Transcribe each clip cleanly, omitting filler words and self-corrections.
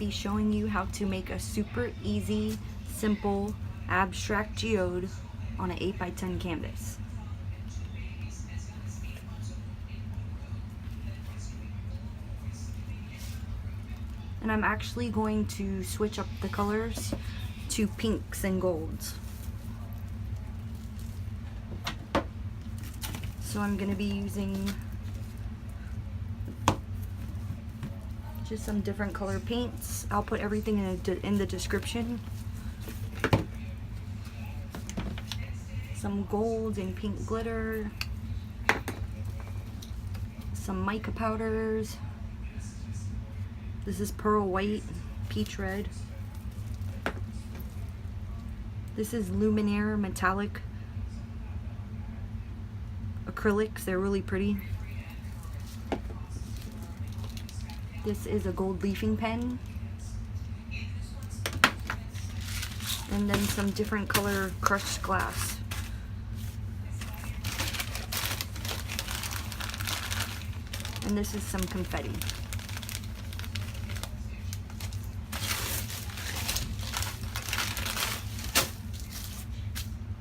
be showing you how to make a super easy, simple, abstract geode on an 8x10 canvas. And I'm actually going to switch up the colors to pinks and golds. So I'm going to be using just some different color paints. I'll put everything in the description. Some gold and pink glitter, some mica powders. This is pearl white, peach red. This is luminaire metallic acrylics. They're really pretty. This is a gold leafing pen. And then some different color crushed glass. And this is some confetti.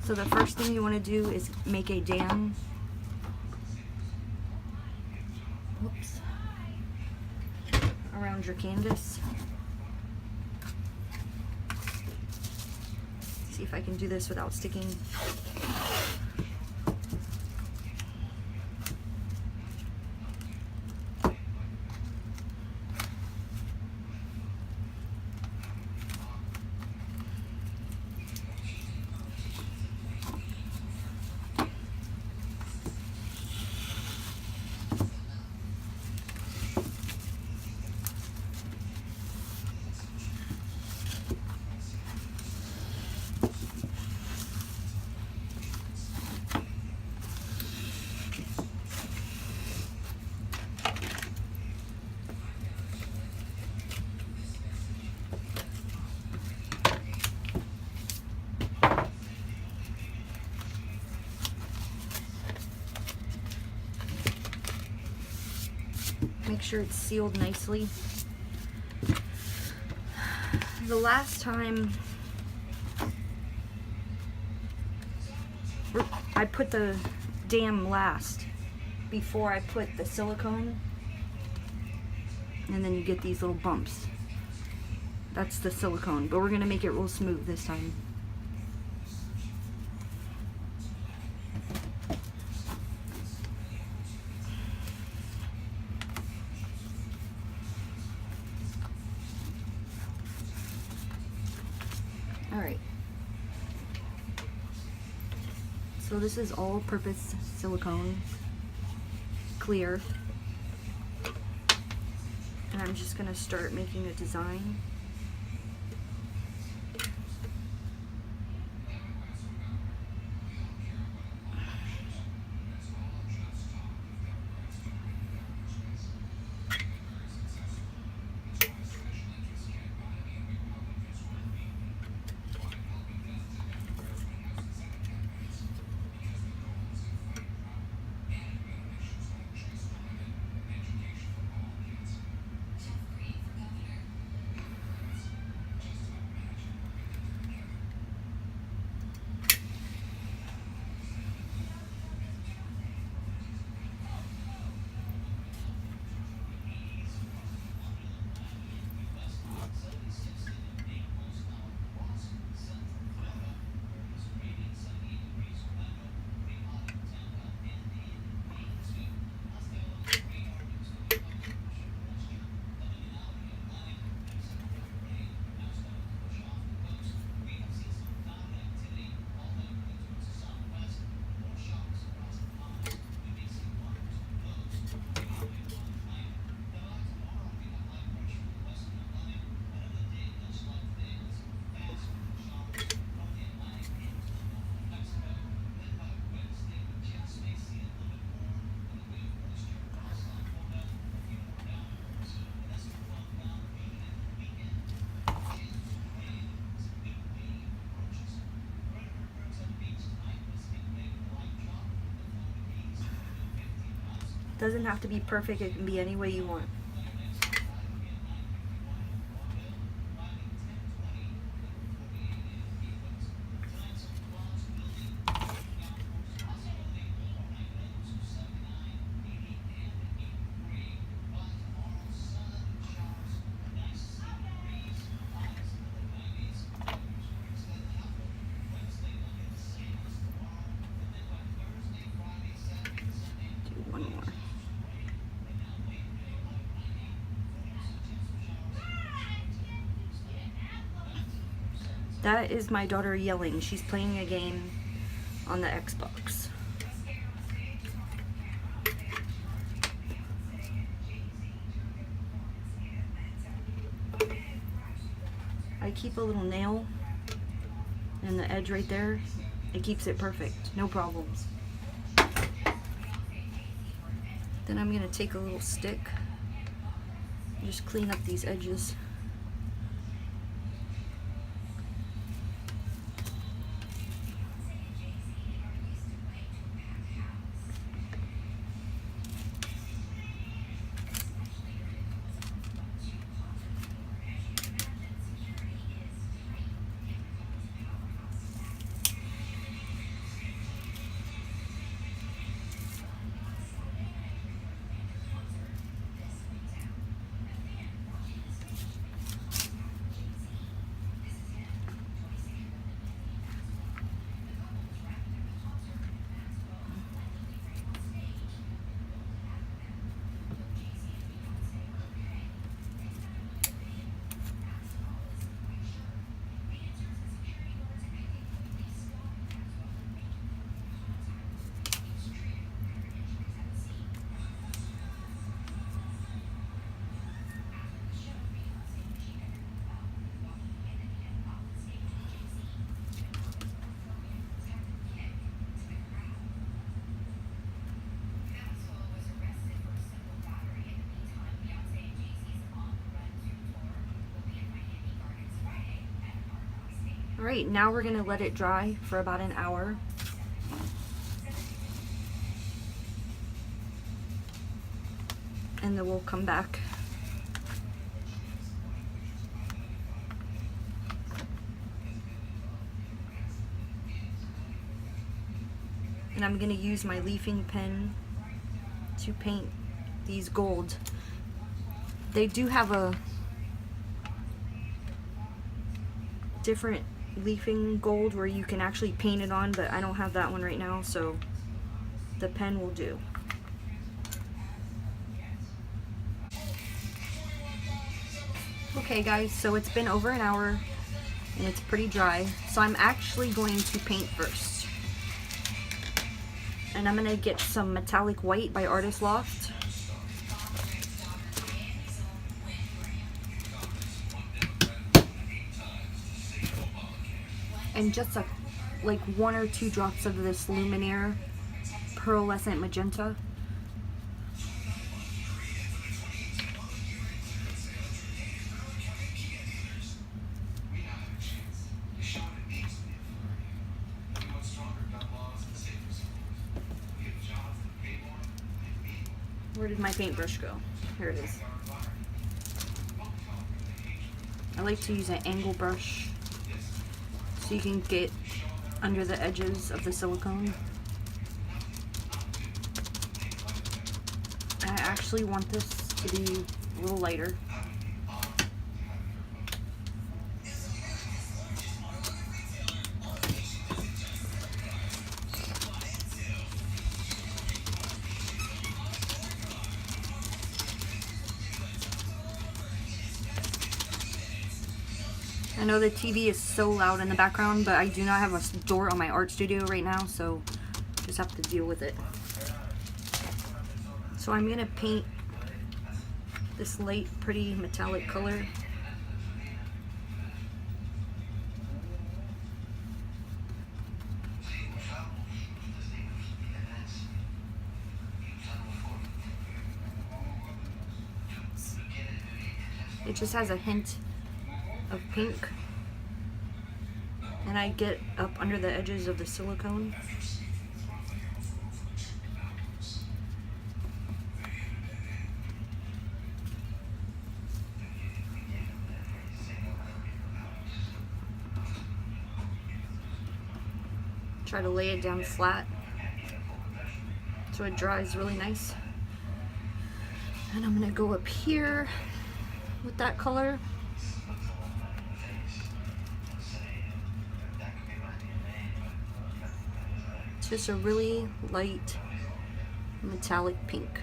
So the first thing you want to do is make a dam. Whoops. Around your canvas. See if I can do this without sticking. Make sure it's sealed nicely. The last time I put the dam last before I put the silicone, and then you get these little bumps. That's the silicone, but we're gonna make it real smooth this time. Alright, so this is all-purpose silicone, clear, and I'm just going to start making a design. Doesn't have to be perfect, it can be any way you want. That is my daughter yelling. She's playing a game on the Xbox. I keep a little nail in the edge right there. It keeps it perfect, no problems. Then I'm gonna take a little stick, just clean up these edges. Alright, now we're going to let it dry for about an hour. And then we'll come back. And I'm going to use my leafing pen to paint these gold. They do have a different leafing gold where you can actually paint it on, but I don't have that one right now, so the pen will do. Okay guys, so it's been over an hour and it's pretty dry, so I'm actually going to paint first. And I'm going to get some metallic white by Artist Loft. And just like 1 or 2 drops of this Luminaire pearlescent magenta. Where did my paintbrush go? Here it is. I like to use an angle brush so you can get under the edges of the silicone. I actually want this to be a little lighter. I know the TV is so loud in the background, but I do not have a door on my art studio right now, so just have to deal with it. So I'm gonna paint this light, pretty metallic color. It just has a hint of pink, and I get up under the edges of the silicone. Try to lay it down flat so it dries really nice. And I'm gonna go up here with that color. It's just a really light metallic pink.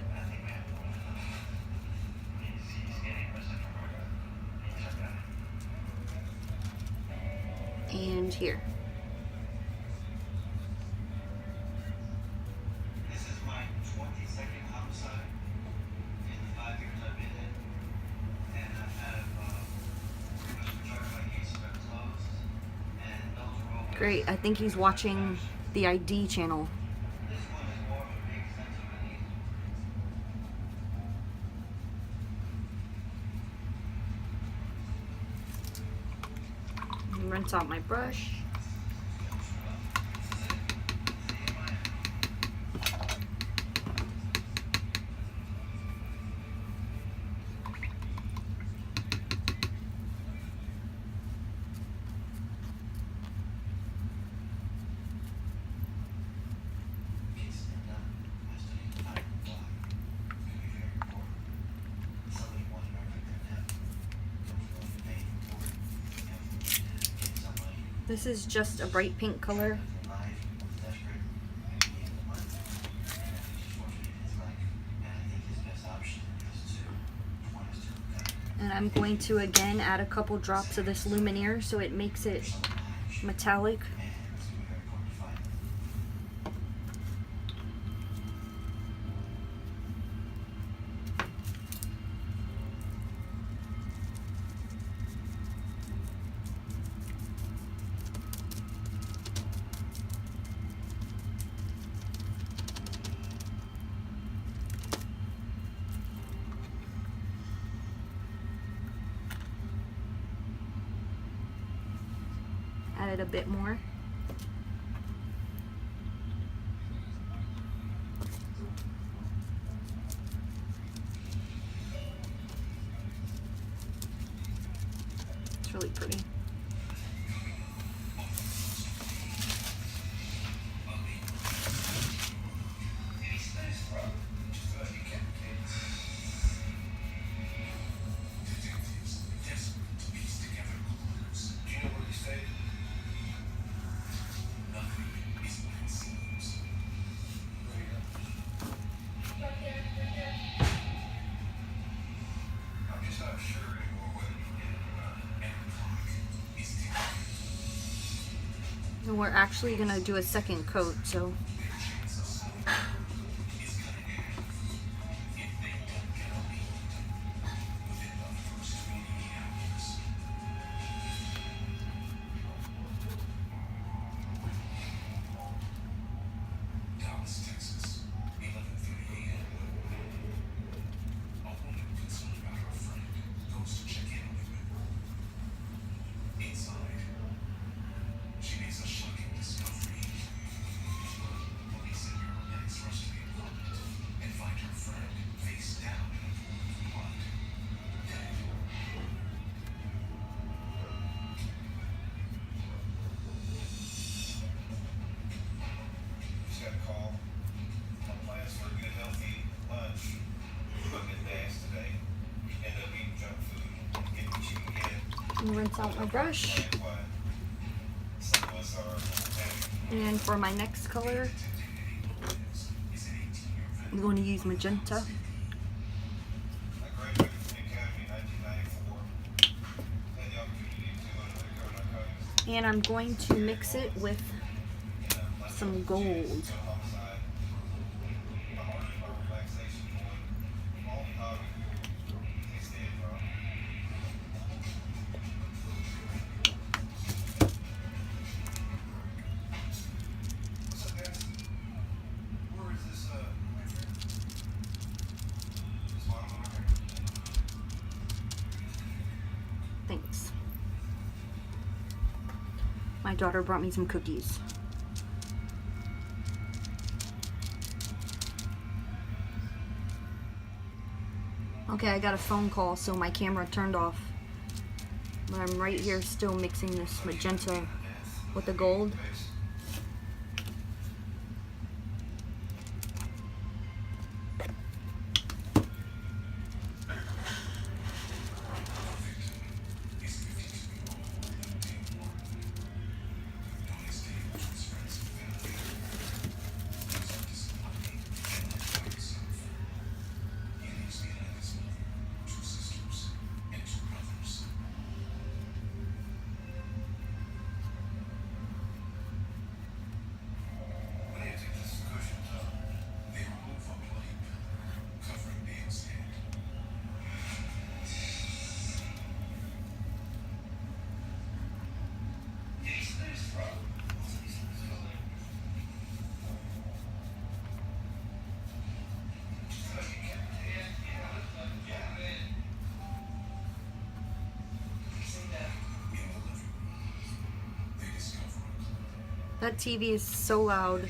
and here. This is my 22nd homicide in the 5 years I've been in. And I have pretty much the majority of my cases are closed. And those are all. Great, I think he's watching the ID channel. This one is more of a big sense of relief. Rinse out my brush. This is just a bright pink color. And I'm going to again add a couple drops of this luminaire so it makes it metallic. Added a bit more. It's really pretty. And we're actually gonna do a second coat, so rinse out my brush. And for my next color, I'm going to use magenta. And I'm going to mix it with some gold. Thanks. My daughter brought me some cookies. Okay, I got a phone call, so my camera turned off. But I'm right here still mixing this magenta with the gold. That TV is so loud.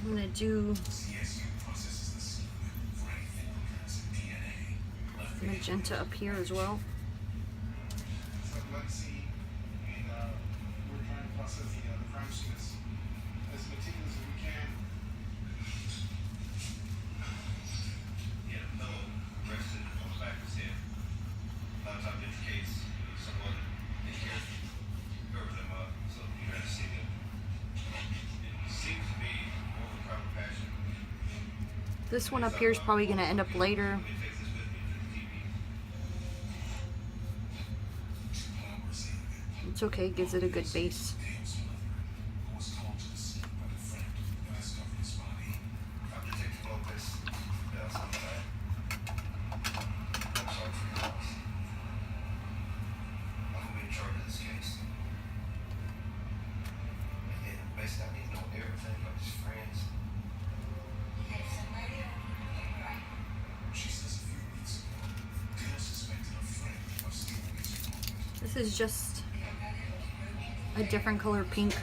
I'm gonna do magenta up here as well. This one up here is probably going to end up later. It's okay, gives it a good base. This is just a different color pink.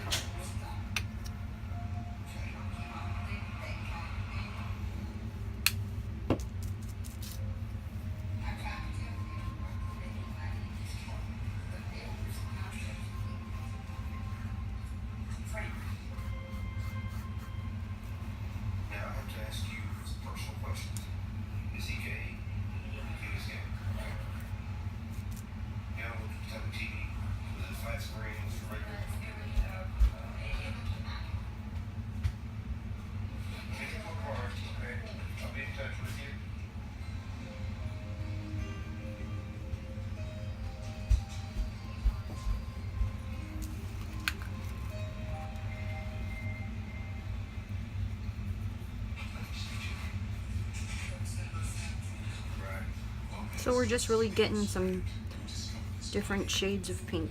So we're just really getting some different shades of pink.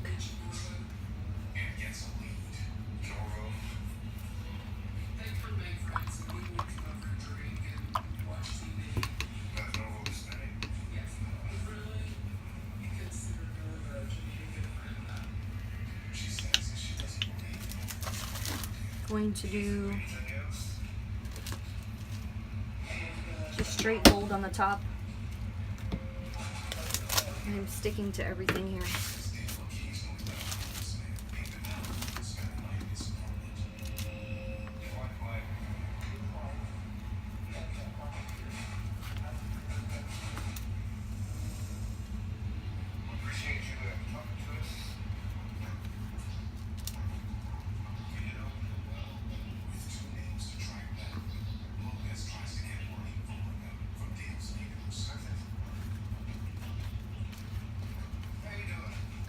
Going to do just straight gold on the top. I'm sticking to everything here.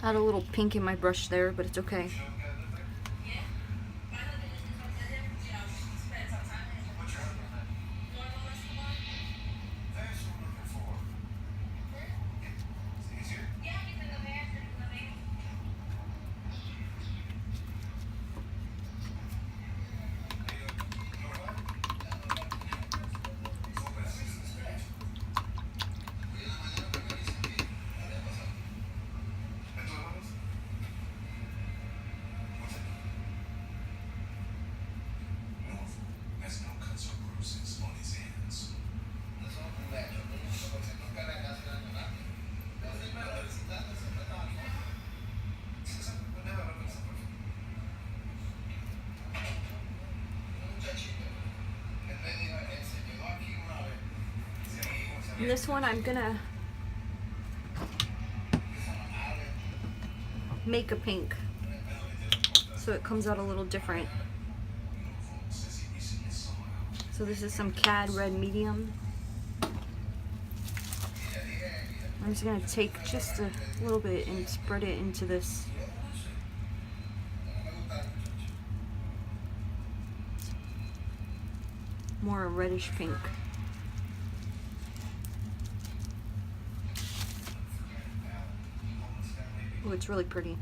I had a little pink in my brush there, but it's okay. And this one I'm gonna make a pink so it comes out a little different. So this is some CAD red medium. I'm just gonna take just a little bit and spread it into this. More reddish pink. Oh, it's really pretty.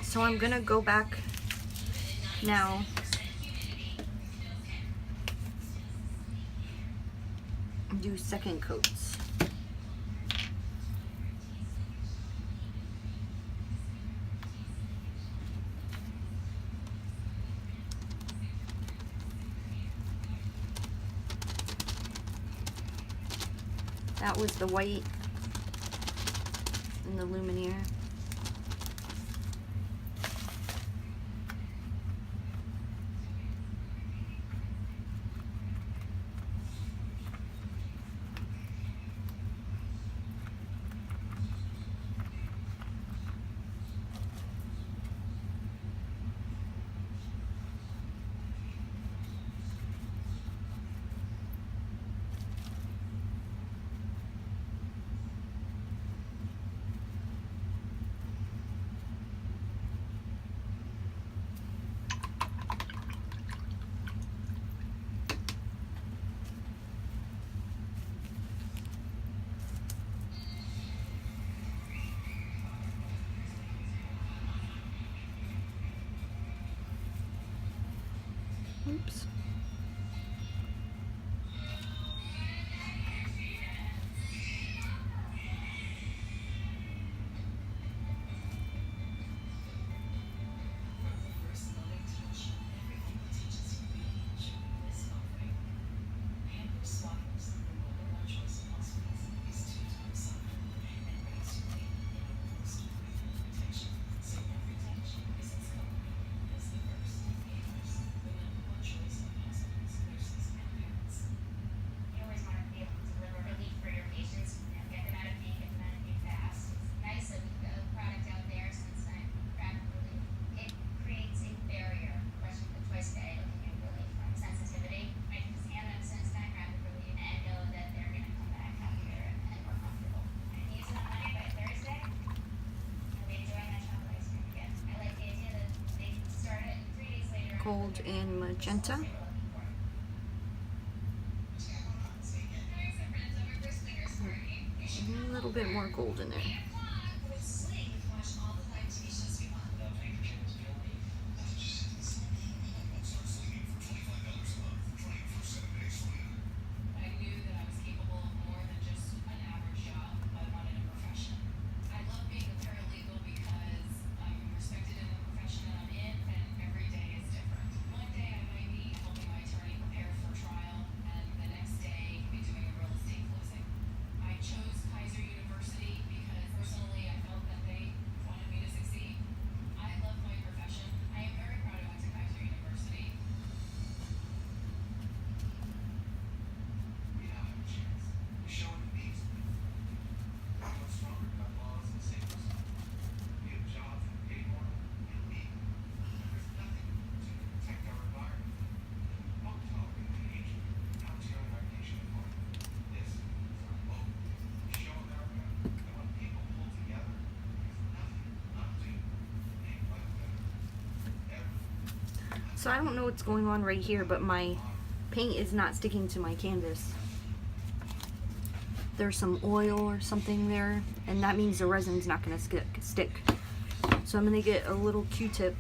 So I'm gonna go back now and do second coats. That was the white and the luminaire. Oops. Gold and magenta. A little bit more gold in there. So I don't know what's going on right here, but my paint is not sticking to my canvas. There's some oil or something there, and that means the resin's not going to stick. So I'm going to get a little Q-tip,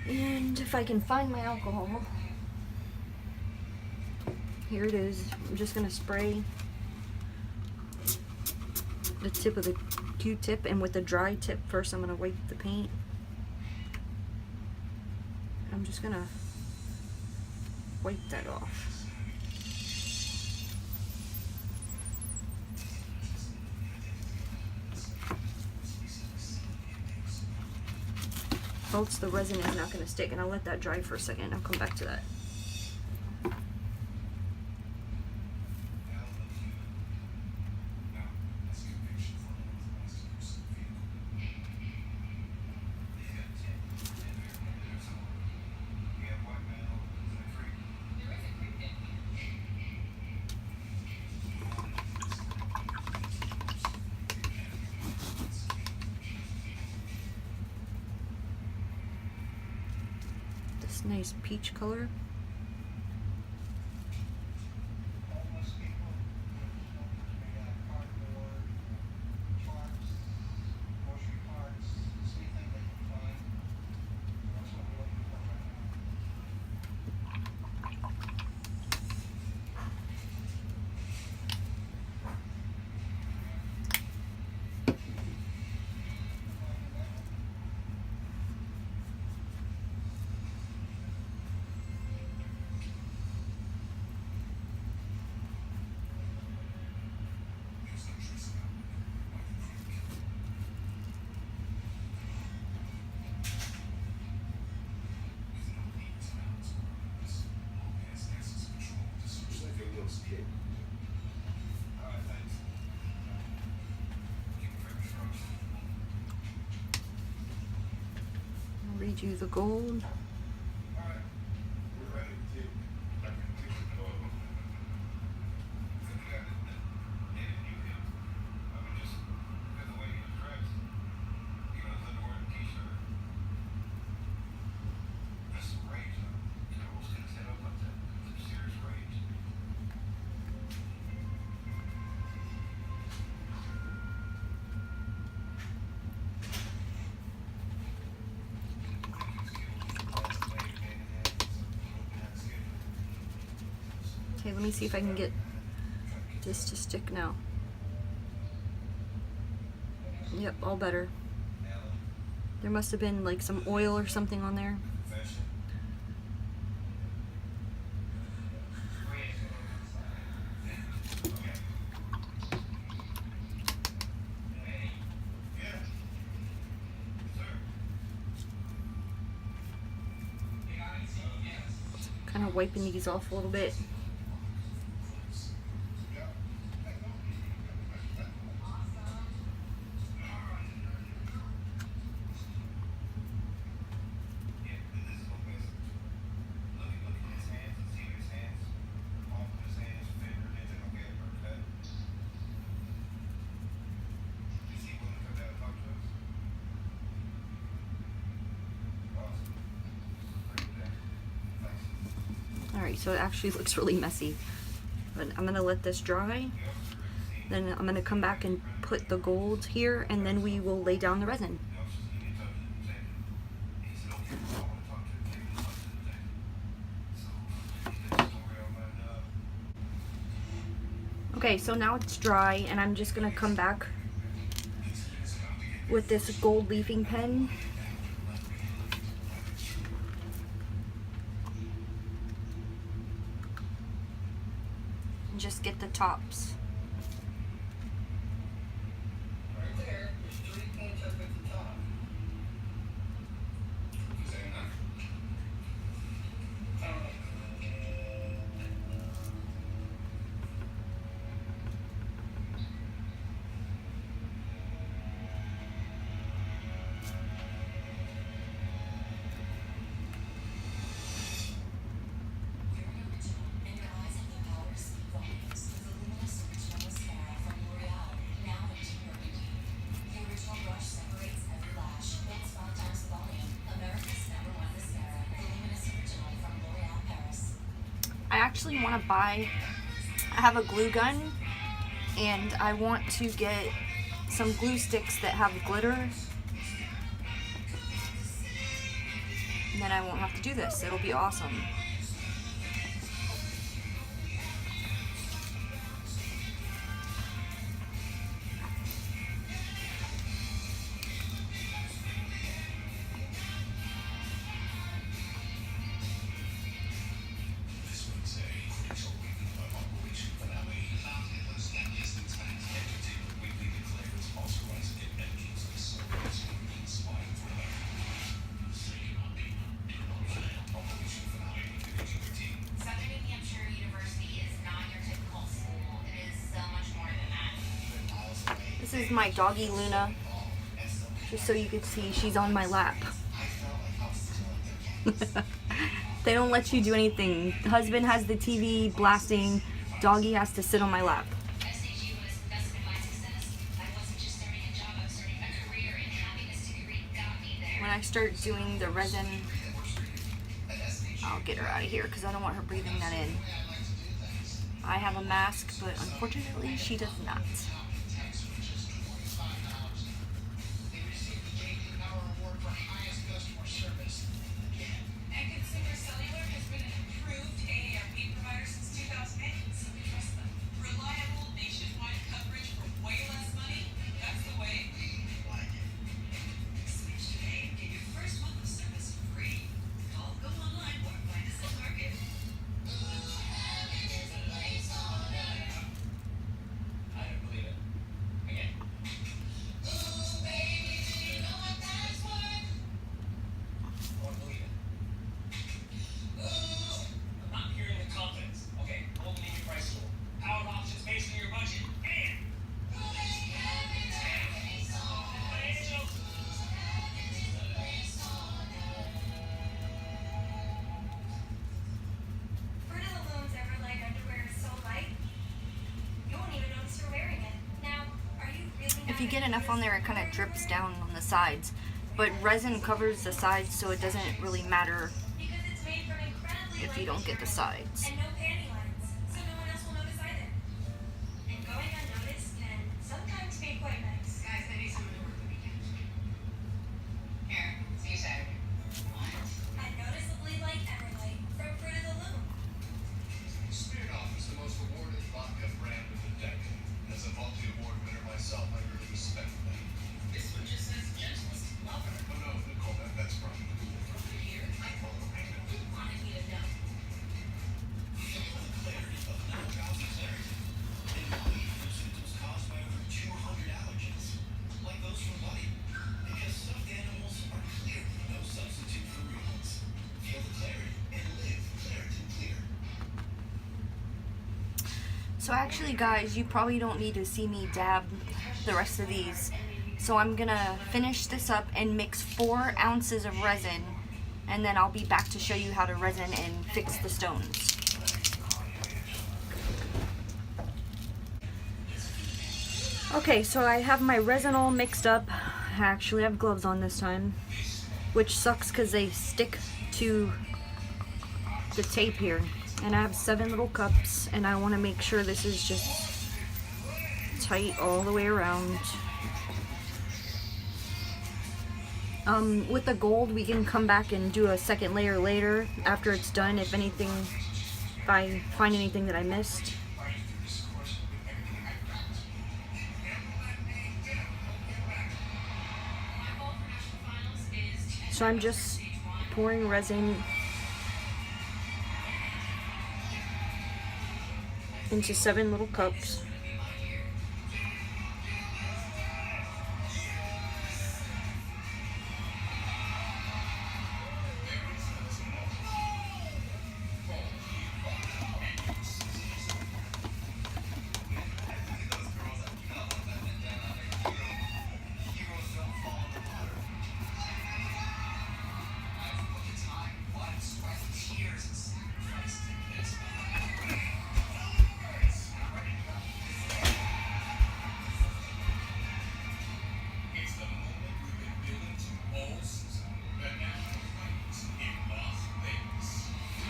and if I can find my alcohol, here it is. I'm just going to spray the tip of the Q-tip, and with the dry tip first I'm going to wipe the paint. I'm just going to wipe that off. else the resin is not going to stick. And I'll let that dry for a second. I'll come back to that. This nice peach color. I'll read you the gold. Okay, let me see if I can get this to stick now. Yep, all better. There must have been like some oil or something on there. Kind of wiping these off a little bit. Alright, so it actually looks really messy. But I'm going to let this dry. Then I'm going to come back and put the gold here, and then we will lay down the resin. Okay, so now it's dry, and I'm just going to come back with this gold leafing pen. Just get the tops. Right there, there's 3 points up at the top. Is that enough? I actually want to buy, I have a glue gun, and I want to get some glue sticks that have glitter, and then I won't have to do this. It'll be awesome. This is my doggy Luna. Just so you can see, she's on my lap. They don't let you do anything. Husband has the TV blasting. Doggy has to sit on my lap. When I start doing the resin, I'll get her out of here because I don't want her breathing that in. I have a mask, but unfortunately she does not. If you get enough on there, it kind of drips down on the sides. But resin covers the sides, so it doesn't really matter if you don't get the sides. And no panty lines, so no one else will notice either. And going unnoticed can sometimes be quite nice. Guys, I need someone to work the weekend. Here, see you Saturday. What? Unnoticeably like Everlight from Fruit of the Loom. Smirnoff is the most awarded vodka brand of the decade. As a multi-award winner myself, I really respect that. This one just says gentlest lover. Oh no, Nicole, that's probably cool. Over here, I call it right. Who wanted me to know? Feel the clarity of non-drowsy clarity. And relief from symptoms caused by over 200 allergens, like those from Buddy. Because stuffed animals are clearly no substitute for real ones. Feel the clarity and live Claritin Clear. So actually, guys, you probably don't need to see me dab the rest of these. So I'm gonna finish this up and mix 4 ounces of resin, and then I'll be back to show you how to resin and fix the stones. Okay, so I have my resin all mixed up. I actually have gloves on this time, which sucks because they stick to the tape here. And I have 7 little cups, and I want to make sure this is just tight all the way around. With the gold, we can come back and do a second layer later after it's done if I find anything that I missed. So I'm just pouring resin into 7 little cups.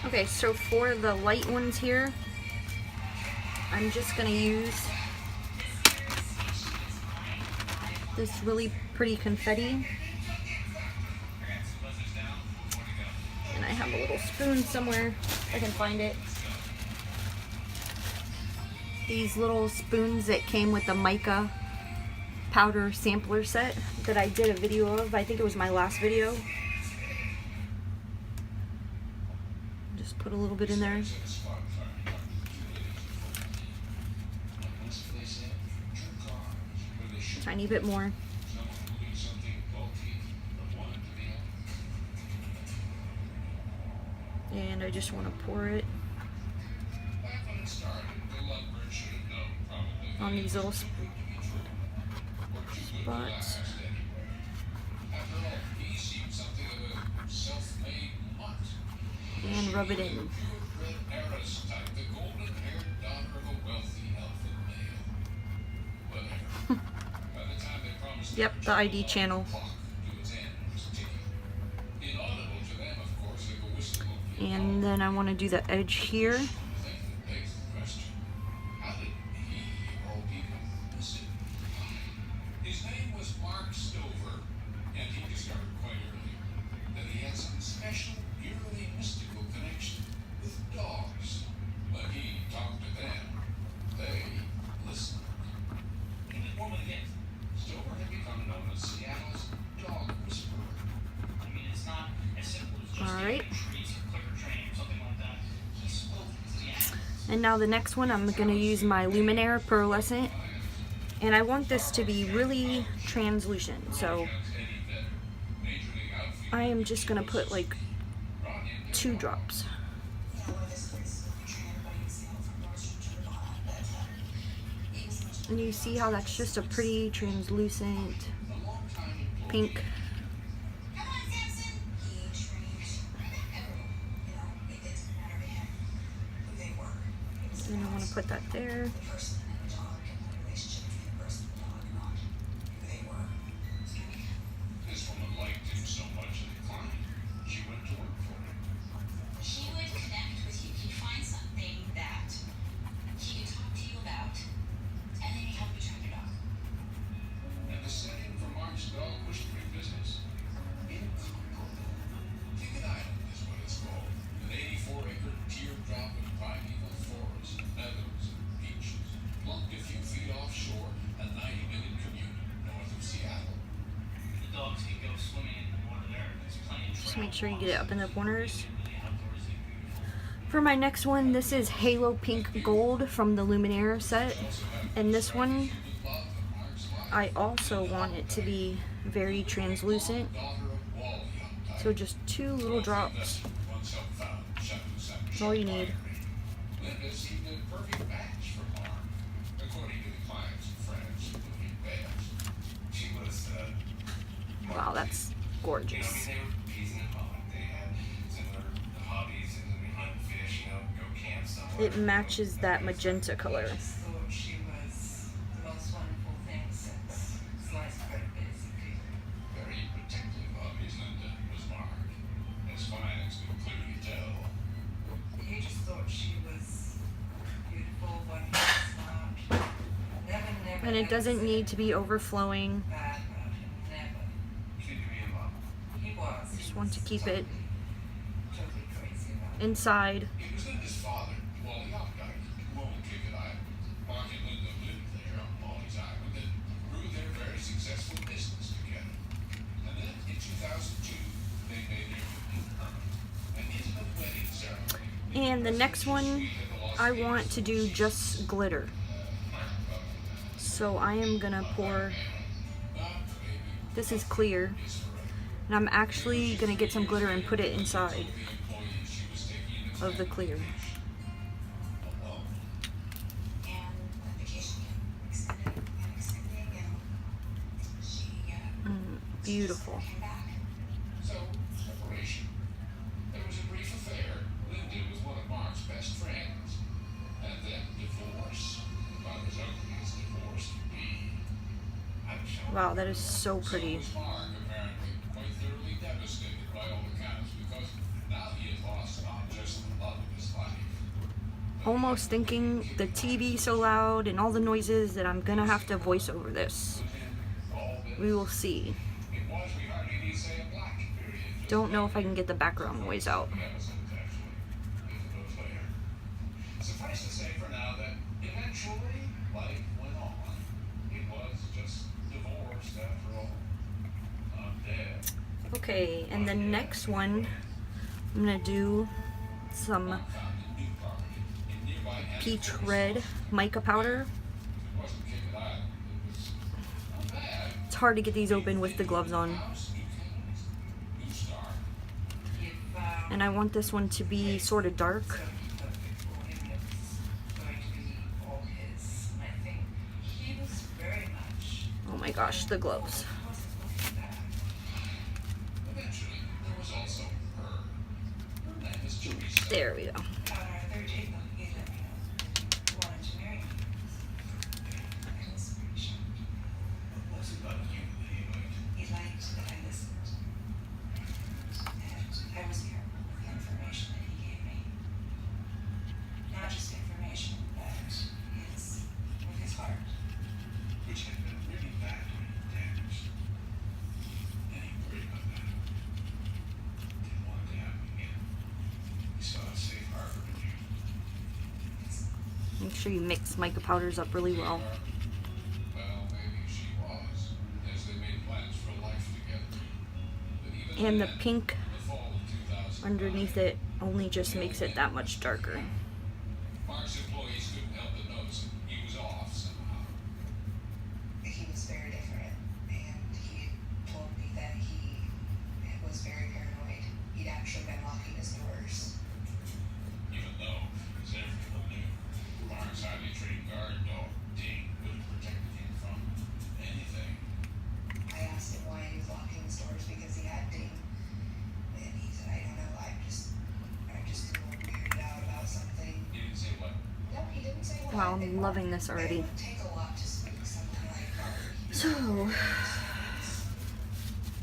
Okay, so for the light ones here, I'm just gonna use this really pretty confetti. And I have a little spoon somewhere, if I can find it. These little spoons that came with the mica powder sampler set that I did a video of. I think it was my last video. Just put a little bit in there. Tiny bit more. And I just want to pour it on these little but After all, he seemed something of a self-made mutt. and rub it in. Purebred heiress type, the golden-haired daughter of a wealthy alpha male. Whatever. By the time they promised Yep, the ID channel. clock to its end was ticking. Inaudible to them, of course, like a whistle of the And then I want to do the edge here. thing that begs the question, how did he, of all people, miss it? His name was Mark Stover, and he discovered quite early that he had some special, eerily mystical connection with dogs. When he talked to them, they listened. Can you form it again? Stover had become known as Seattle's dog whisperer. I mean, it's not as simple as just All right. getting treats or clicker training or something like that. He spoke to the animals. And now the next one, I'm going to use my Luminaire pearlescent. And I want this to be really translucent. So I am just going to put like 2 drops. And you see how that's just a pretty translucent pink. Come on, Samson. He screamed. Everyone, it didn't matter to him who they were. It was And I want to put that there. the person and the dog and the relationship between the person and the dog, not who they were. This woman liked him so much that climbed. She went to work for him. He would connect with you. He'd find something that he could talk to you about, and then he'd help you train your dog. And the setting for Mark's dog whispering business, incomparable. Ticket Island is what it's called. An 84-acre teardrop and primeval forest, meadows and beaches, plunked a few feet offshore, a 90-minute commute north of Seattle. The dogs can go swimming in the water there. There's plenty of Just trout make sure you get it up in the corners. really outdoorsy, beautiful. For my next one, this is Halo Pink Gold from the Luminaire set. And this one, Love of Mark's life, I also want it to be very translucent. daughter of Wally type. So just 2 little drops. Once helped found That's all you need. Linda seemed a perfect match for Mark, according to the clients and friends, including Beth. She was, Wow, that's gorgeous. they were peas in the pod. They had similar hobbies, and we hunt, fish, go camp somewhere. It matches that magenta color. Just thought she was the most wonderful thing since sliced bread, basically. Very protective of his Linda was Mark, as fine as could clearly tell. He just thought she was beautiful, wonderful, smart. Never. And it doesn't need to be overflowing. bad about him. Never. She could be a mom. He was. I just want to keep it Totally crazy about it. inside. It was Linda's father, Wally Updike, who owned Ticket Island. Mark and Linda lived there on Wally's Island and grew their very successful business together. And then in 2002, they made their an intimate wedding ceremony. And the next one, I want to do just glitter. So I am gonna pour, this is clear, and I'm actually gonna get some glitter and put it inside of the clear. And the vacation kept extending, and she Beautiful. came back. So, separation. There was a brief affair. Linda was one of Mark's best friends. And then divorce. About as ugly as divorce could be. I'm sure. Wow, that is so pretty. So was Mark, apparently, quite thoroughly devastated by all accounts, because now he had lost not just the love of his life. Almost thinking the TV so loud and all the noises that I'm gonna have to voice over this. All this, We will see. it was, we hardly need say, a black period. Don't know if I can get the background noise out. Episodes, actually, if it goes later. Suffice to say for now that eventually life went on. It was just divorced after all. Not dead. Okay, and the next one, I'm gonna do some Found a new property in nearby peach Annapolis. red mica powder. It wasn't Ticket Island. It was not bad. It's hard to get these open with the gloves on. House, new clothes, new star. If And I want this one to be sort of dark. so perfect for him, it was going to be all his. And I think he was very much Oh my gosh, the gloves. Eventually, there was also her. Her name was Teresa. There we go. On our third date, though, he let me know he wanted to marry me. I was pretty shocked. What was it about you that he liked? He liked that I listened. And I was careful with the information that he gave me. Not just information, but with his heart. Which had been really badly damaged. And he worried about that. Didn't want it to happen again. He saw a safe harbor in you. Make sure you mix mica powders up really well. Well, maybe she was, as they made plans for life together. But even And the then, pink the fall of 2009, underneath it only just makes it that much darker. Mark's employees couldn't help but notice he was off somehow. He was very different, and he told me that he was very paranoid. He'd actually been locking his doors. Even though, as everyone knew, Mark's highly trained guard dog, Ding, would have protected him from anything. I asked him why he was locking his doors because he had Ding, and he said, I don't know, I just a little weirded out about something. He didn't say what. No, he didn't say what. Wow, I'm loving this It already. would take a lot to speak something like Mallory. So,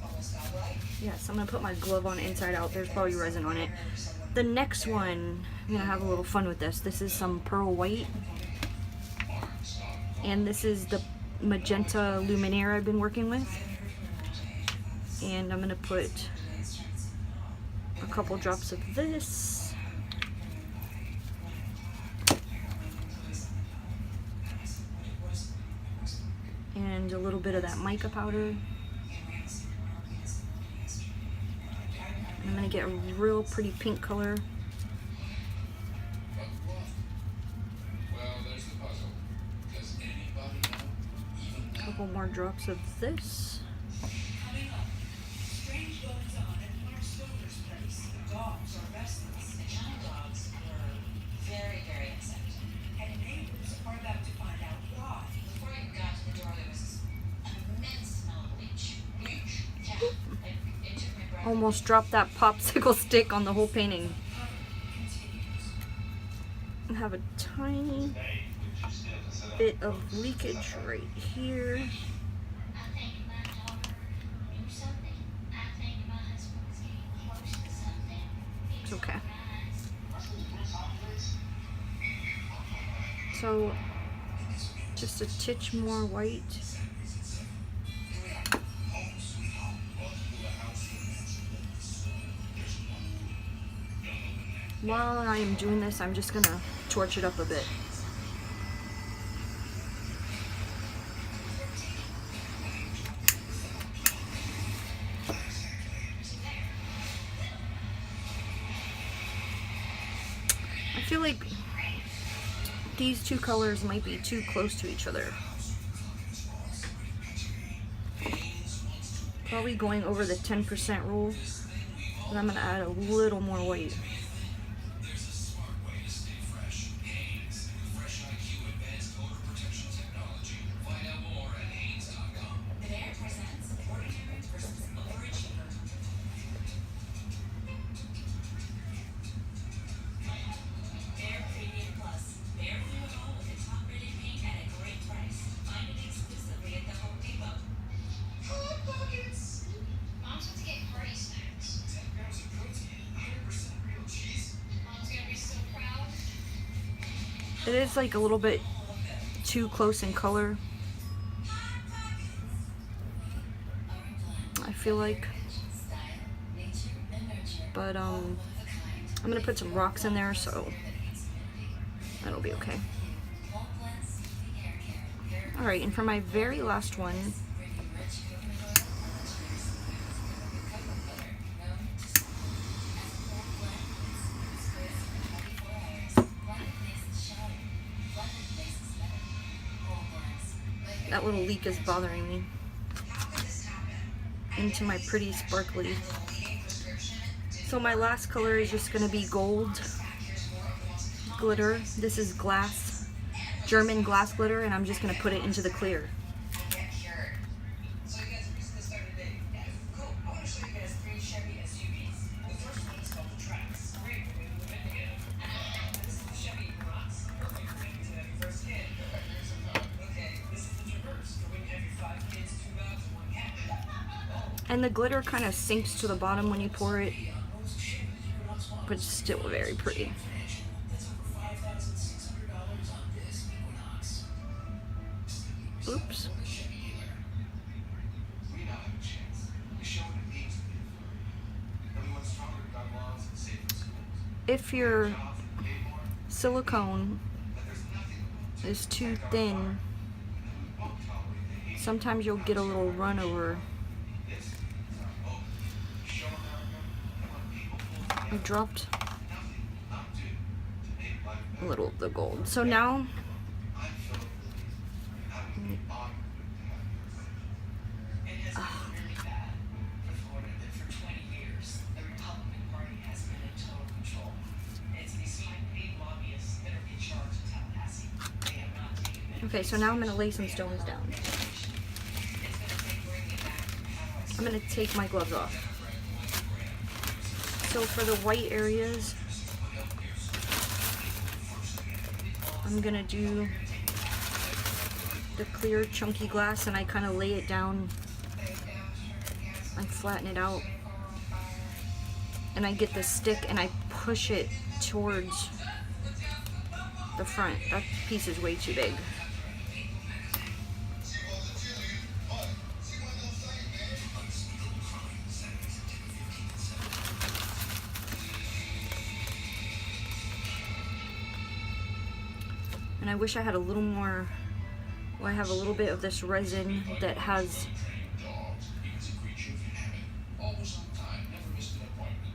Almost godlike. yes, I'm gonna put my glove on inside out. There's probably resin on it. The next one, I'm gonna have a little fun with this. This is some pearl white, Mark stopped and this is the magenta luminaire I've been working with. And I'm gonna put a couple drops of this. And a little bit of that mica powder. I'm gonna get a real pretty pink color. But what? Well, there's the puzzle. Does anybody know? Even A now? couple more drops of this. Coming up, strange goings on at Mark Stover's place. The dogs are restless. The county dogs were very, very upset. And neighbors are about to find out why. Before I got to the door, there was this immense smell of bleach. Bleach? Yeah. It took my breath. Almost dropped that popsicle stick on the whole painting. I have a tiny Hey, did you still consider bit of leakage right here. I think my daughter knew something. I think my husband was getting close to something. It's okay. Eyes. So, just a titch more white. While I am doing this, I'm just gonna torch it up a bit. I feel like these two colors might be too close to each other. Probably going over the 10% rule, but I'm gonna add a little more white. There's a smart way to stay fresh. Hanes, fresh IQ advanced odor protection technology. Find out more at Hanes.com. The Bear presents Ordinary versus Overachiever. Bear Premium Plus. Bear Blue and all with the top rated paint at a great price. Find it exclusively at the Home Depot. Hot pockets. Mom's about to get party snacks. 10 grams of protein, 100% real cheese. Mom's gonna be so proud. It is like a little bit too close in color, I feel like. But I'm gonna put some rocks in there, so that'll be okay. Alright, and for my very last one, that little leak is bothering me, How could this happen? into my pretty sparkly. So my last color is just gonna be gold glitter. This is glass, German glass glitter, and I'm just gonna put it into the clear. Get cured. And the glitter kind of sinks to the bottom when you pour it, but it's still very pretty. Oops. We now have a chance. We show what it means to be a firm. Everyone's stronger gun laws and safer schools. If your Jobs that pay more, silicone but there's nothing is too thin, that we won't tolerate the hate. sometimes you'll get a little run over. This is our hope. Show America that when people pull I together, dropped nothing will not do to make life a better. little of the gold. So now I'm Philip Louise, and I would be honored to have your vote. It has been really bad for Florida that for 20 years, the Republican Party has been in total control. It's these high-paid lobbyists that are in charge of Tallahassee. They have not taken any. okay, so now I'm gonna lay some stones down. It's gonna take bringing it back to how I I'm gonna take my gloves off. So for the white areas, I'm gonna do the clear chunky glass, and I kind of lay it down, I flatten it out, and I get the stick and I push it towards the front. That piece is way too big. And I wish I had a little more. Well, I have a little bit of this resin that has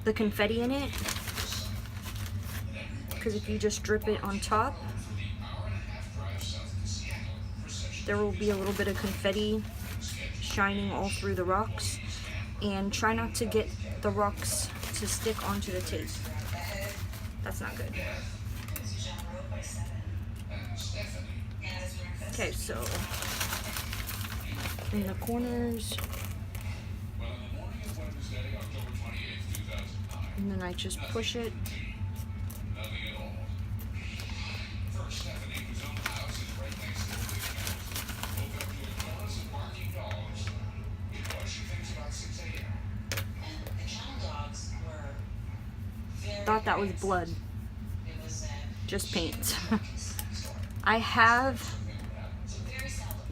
the confetti in it, because if you just drip it on top, there will be a little bit of confetti shining all through the rocks. And try not to get the rocks to stick onto the tape. That's not good. Okay, so in the corners, and then I just push it. Thought that was blood. Just paint. I have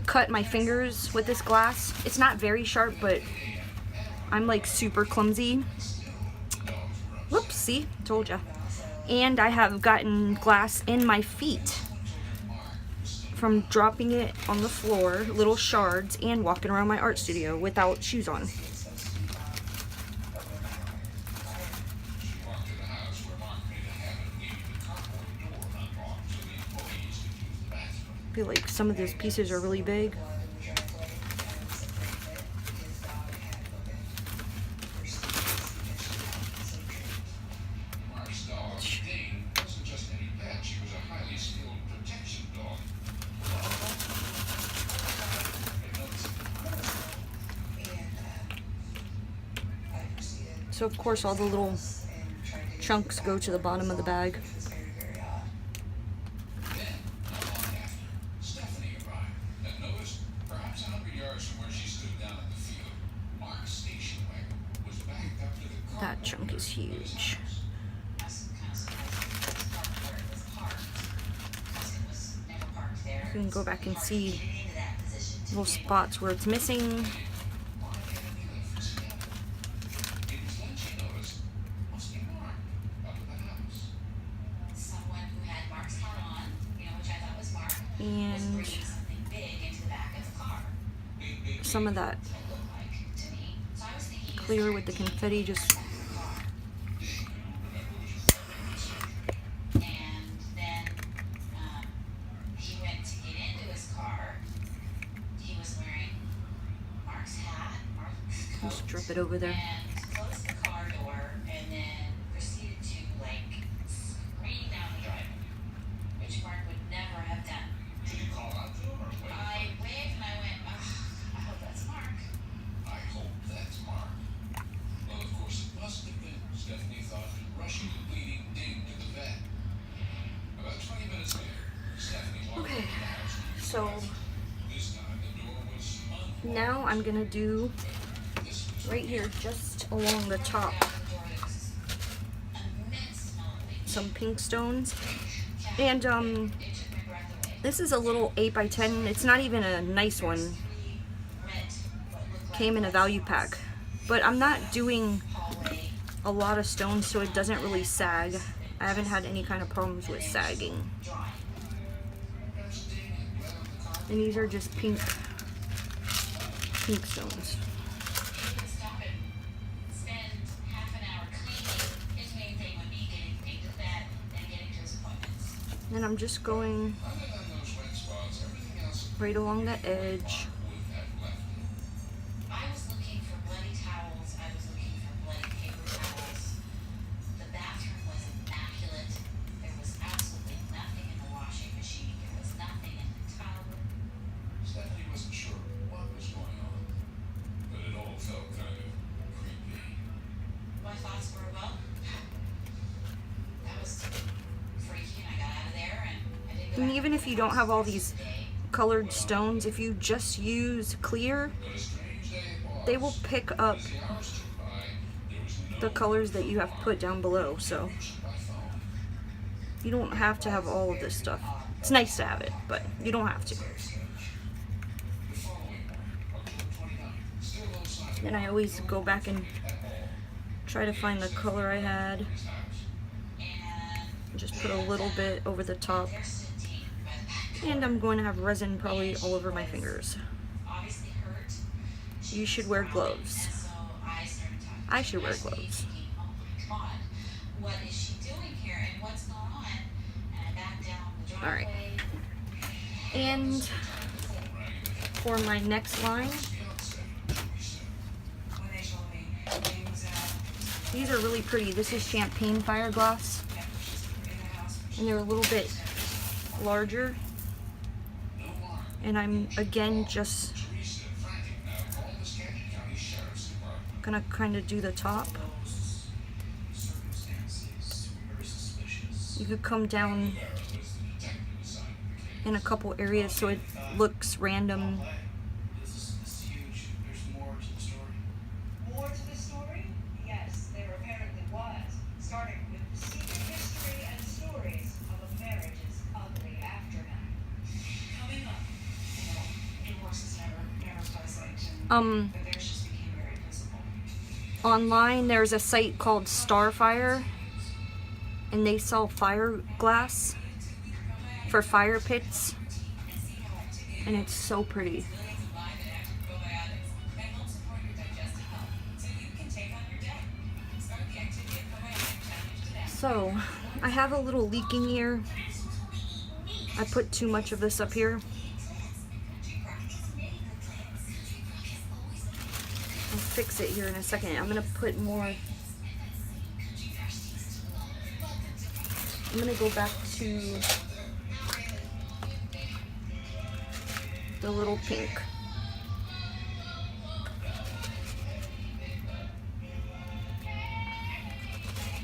cut my fingers with this glass. It's not very sharp, but I'm like super clumsy. Whoops, see? Told ya. And I have gotten glass in my feet from dropping it on the floor, little shards, and walking around my art studio without shoes on. I feel like some of these pieces are really big. So of course all the little chunks go to the bottom of the bag. That chunk is huge. You can go back and see little spots where it's missing. And some of that clear with the confetti just just drip it over there. And closed the car door and then proceeded to scream down the driveway, which Mark would never have done. Did you call out to him or wait? I waved and I went, I hope that's Mark. I hope that's Mark. Well, of course it must have been. Stephanie thought, rushing the bleeding Ding to the vet. About 20 minutes later, Stephanie walked Okay, into the house. so This time the door was unlocked. now I'm gonna do This was right here, just along the top, some pink stones. And this is a little 8x10. It's not even a nice one. Came in a value pack. But I'm not doing a lot of stones, so it doesn't really sag. I haven't had any kind of problems with sagging. And these are just pink stones. And I'm just going right along the edge. I was looking for bloody towels. I was looking for bloody paper towels. The bathroom was immaculate. There was absolutely nothing in the washing machine. There was nothing in the tub. Stephanie wasn't sure what was going on, but it all felt kind of creepy. My thoughts were, well, that was freaky, and I got out of there, and I didn't go And back even to if the you don't house have all the these next day. colored stones, if you just use clear, But a strange day it was. they will pick up As the hours took by, there was no the colors that you have put down below. So by phone. you don't have to have all of this stuff. It's nice to have it, but you don't have to. The following morning, October 29th, still no sign of Then I always go back and try to find the color I had. his house. And Just put a little bit over the top. they're sitting by the back door. And I'm going to have resin probably all over my fingers. Obviously hurt. She You was should wear crying, gloves. and so I started talking I to should the wear rest of the gloves. thinking, oh my God, what is she doing here and what's going on? And I backed down the All right. driveway. And for my next line, When they told me things these are really pretty. This is champagne fiberglass, in the house, and they're a little bit larger. And I'm again just Teresa and Frantic now called the Scranton County Sheriff's Department. gonna kind of do the top. Those circumstances were very suspicious. You could come down Vera was the detective assigned to the case. in a couple areas so it looks random. This is huge. There's more to the story. More to the story? Yes, there apparently was, starting with the secret history and stories of a marriage's ugly aftermath. coming up, divorce is never pleasant, and but theirs just became very visible. Online there's a site called Starfire, and they sell fire glass for fire pits, and it's so pretty. Millions of live and active probiotics that help support your digestive health so you can take on your day. Start the activity of probiotic challenge today. So I have a little leaking here. I put too much of this up here. I'll fix it here in a second. I'm gonna put more. I'm gonna go back to the little pink.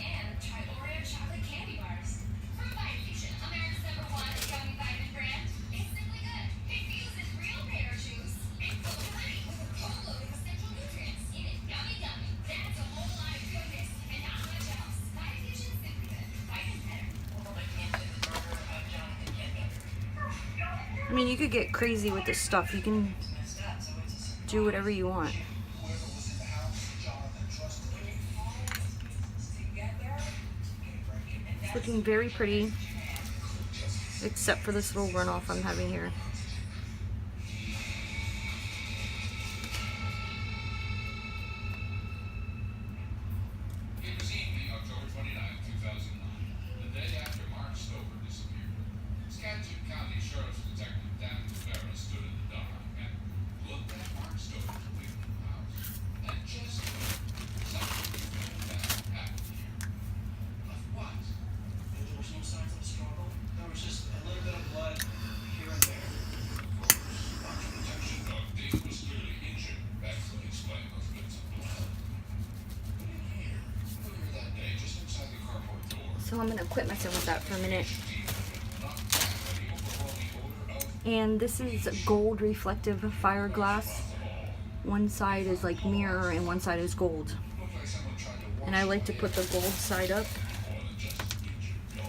And try Oreo chocolate candy bars. From Vitafusion, America's #1 gummy vitamin brand. It's simply good. It fuses real pear juice and full of honey with a full load of essential nutrients in it. Yummy, yummy. That's a whole lot of goodness and not much else. Vitafusion simply good. Vitamin better. Well, they can't do the murder of Jonathan Kennedy. I mean, you could get crazy with this stuff. You can It's messed up, so it's a surprise. do whatever you want. Whoever was in the house, Jonathan trusted him. Together, It's looking very pretty, except for this little runoff I'm having here. It was evening, October 29th, 2009, the day after Mark Stover disappeared. Scranton County Sheriff's Detective Dan Rivera stood in the dark and looked at Mark Stover leaving the house. And just something bad happened here. But what? There was no signs of a struggle. There was just a little bit of blood here and there. Mark's protection dog Dave was clearly injured. That could explain those bits of blood. But in here, earlier that day, just inside the carport door, So I'm gonna quit messing with that for a minute. not back by the overwhelming odor of And this is gold reflective fiberglass. One side is like mirror and one side is gold. Looked like someone tried to wash And I like to away put the gold side up more than just an injured dog.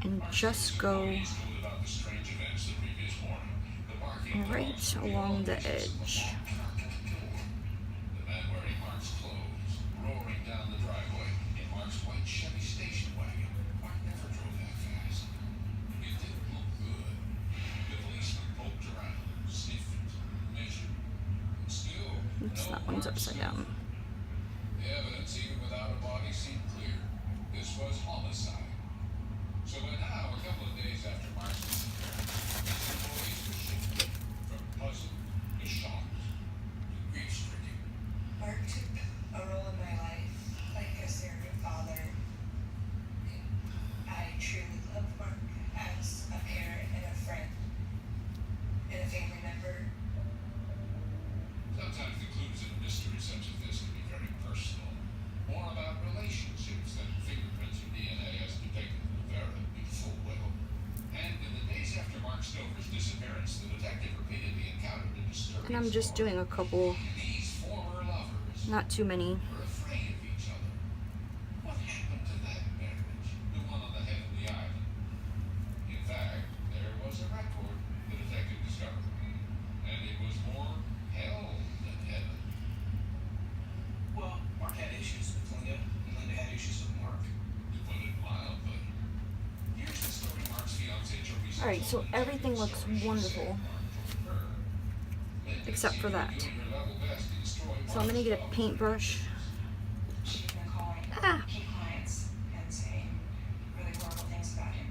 and just go Police told about the strange events the previous morning. The barking right dogs, along the the edge. The man wearing Mark's clothes, roaring down the driveway in Mark's white Chevy station wagon. Mark never drove that fast. It didn't look good. The policeman poked around, sniffed, measured. Still, Oops, no that one's Mark's upside down. The evidence, even without a body, seemed clear. This was homicide. So by now, a couple of days after Mark's disappearance, his employees were shifted from puzzled to shocked to grief-stricken. Mark took a role in my life like a surrogate father. I truly love Mark as a parent and a friend and a family member. Sometimes the clues in a mystery such as this can be very personal, more about relationships than fingerprints or DNA as detected in the Vera full well. And in the days after Mark Stover's disappearance, the detective repeatedly encountered a disturbing And I'm just story. doing a couple, These former lovers not too many. were afraid of each other. What happened to that marriage? The one on the heavenly island? In fact, there was a record the detective discovered, and it was more hell than heaven. Well, Mark had issues with Linda, and Linda had issues with Mark. To put it mildly. Here's the story Mark's fiancée Teresa Alright, so told me. everything looks wonderful Linda except for seemed to that. be doing her level best to destroy So I'm gonna get a Mark's paintbrush. She'd been calling Ah. key clients and saying really horrible things about him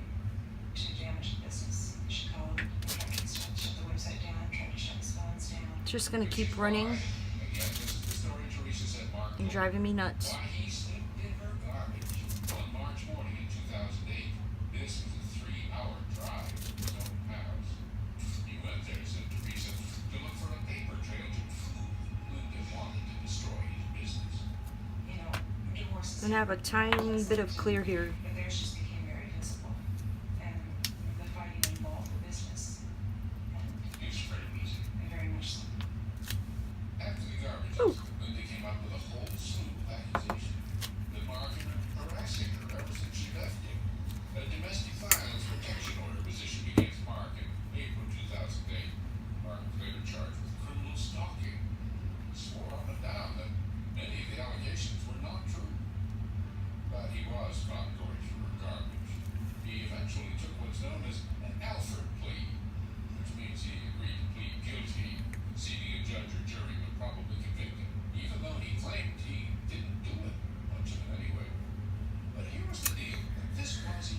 to damage the business. She called and tried to shut the website down, tried to shut his phones down. Just gonna keep running Again, this is the story Teresa said Mark and told driving me nuts. why he slipped in her garbage on March morning in 2008. This was a 3-hour drive to his own house. He went there, said Teresa, to look for a paper trail to prove Linda wanted to destroy his business. You know, divorce is Gonna have a tiny bit of clear here. but theirs just became very visible. And the fighting involved the business. He was very busy. And very much so. After the garbage Ooh. incident, Linda came up with a whole slew of accusations that Mark had been harassing her ever since she left him. A domestic violence protection order was issued against Mark in April 2008. Mark was later charged with criminal stalking. He swore up and down that many of the allegations were not true. But he was caught going through her garbage. He eventually took what's known as an Alfred plea, which means he agreed to plead guilty, conceding a judge or jury would probably convict him, even though he claimed he didn't do it, much of it anyway. But here was the deal. This was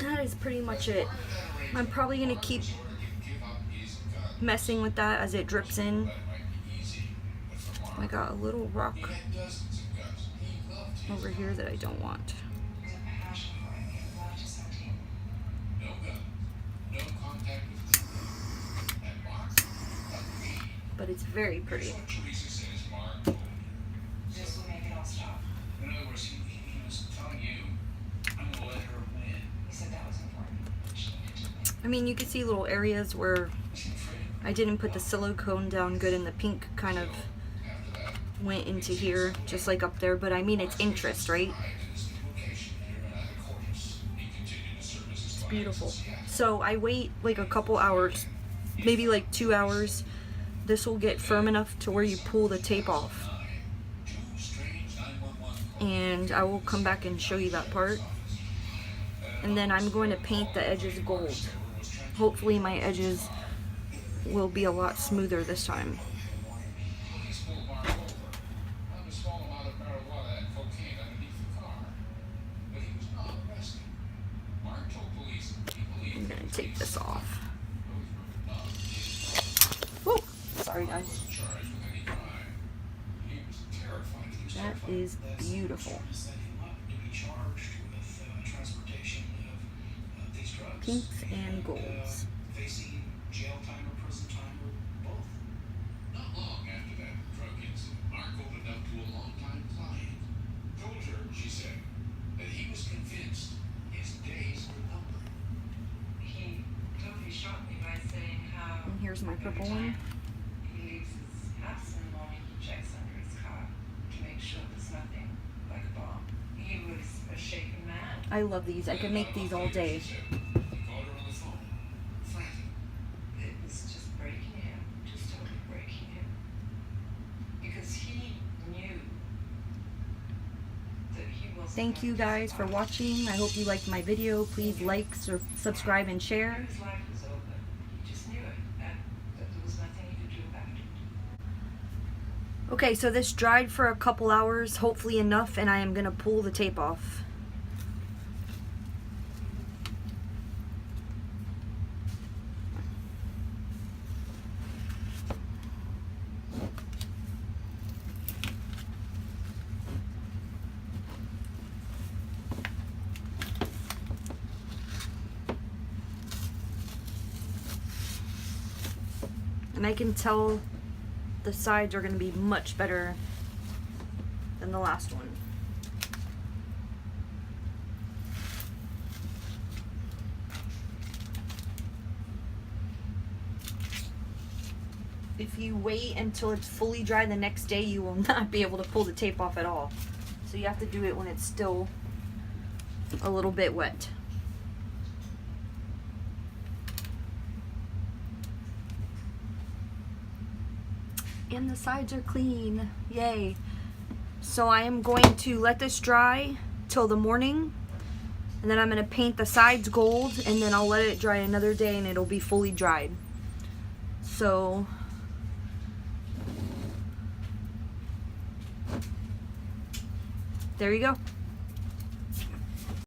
That is pretty much it. I'm probably gonna keep Mark was ordered to give up his gun. messing with that as it drips in. That might be easy, but for Mark, I got a little rock he had dozens of guns. He loved his over here that I don't want. There's a passion for it. He loved his hunting. No gun, no contact with children. And Mark agreed. But it's very Here's pretty. what Teresa says Mark told her. This will make it all stop. In other words, he was telling you, I'm gonna let her win. He said that was important. She needed to win. I mean, you can see little areas where Was he afraid of her? I didn't put the silicone down good and the pink kind of After that, went into here, just like up there. But I mean, it's interest, right? arrived at his new location here in Anacortes. He continued to service his clients Beautiful. in Seattle. So I wait like a couple hours, maybe like 2 hours. This will get firm enough to where you pull the tape off. 2 strange 911 calls. And I will come back and show you that part. And then I'm going to paint the edges gold. Hopefully my edges will be a lot smoother this time. Police pulled Mark over. Found a small amount of marijuana and cocaine underneath the car. But he was not arrested. Mark told police he believed I'm gonna take this off. those were not his Woo! Sorry guys. wasn't charged with any crime. He was terrified. He was That is That's beautiful. what set him up to be charged with transportation of these drugs. Pinks and golds. Facing jail time or prison time or both. Not long after that drug incident, Mark opened up to a longtime client. Told her, she said, that he was convinced his days were numbered. He totally shocked me by saying how And here's my purple every one. time he leaves us in the morning, he checks under his car to make sure there's nothing like a bomb. He was a shaken man. I love these. I could make these all day. He called her on the phone, frantic. It was just breaking him, just totally breaking him. Because he knew that he wasn't. Thank you guys for watching. I hope you liked my video. Please like, subscribe, and share. His life was over. He just knew it, and that there was nothing he could do about it. Okay, so this dried for a couple hours, hopefully enough, and I am going to pull the tape off. And I can tell the sides are going to be much better than the last one. If you wait until it's fully dry the next day, you will not be able to pull the tape off at all. So you have to do it when it's still a little bit wet. And the sides are clean. Yay. So I am going to let this dry till the morning, and then I'm going to paint the sides gold, and then I'll let it dry another day and it'll be fully dried. So there you go.